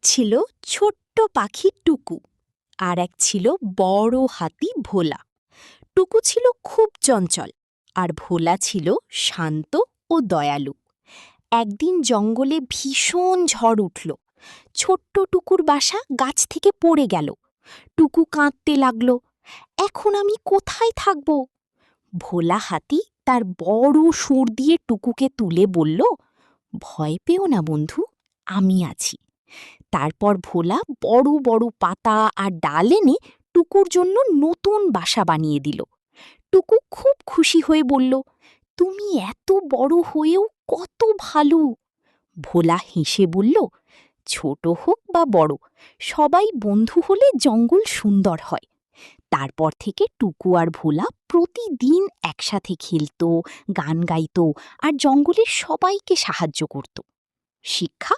ছিল ছোট্ট পাখি টুকু, আর এক ছিল বড় হাতি ভোলা। টুকু ছিল খুব চঞ্চল, আর ভোলা ছিল শান্ত ও দয়ালু। একদিন জঙ্গলে ভীষণ ঝড় উঠল। ছোট্ট টুকুর বাসা গাছ থেকে পড়ে গেল। টুকু কাঁদতে লাগল, এখন আমি কোথায় থাকব? ভোলা হাতি তার বড় সুর দিয়ে টুকুকে তুলে বলল, ভয় পেও না বন্ধু, আমি আছি। তারপর ভোলা বড় বড় পাতা আর ডাল এনে টুকুর জন্য নতুন বাসা বানিয়ে দিল। টুকু খুব খুশি হয়ে বলল, তুমি এত বড় হয়েও কত ভালো। ভোলা হেসে বলল, ছোট হোক বা বড়, সবাই বন্ধু হলে জঙ্গল সুন্দর হয়। তারপর থেকে টুকু আর ভোলা প্রতিদিন একসাথে খেলতো, গান গাইতো আর জঙ্গলের সবাইকে সাহায্য করত। শিক্ষা,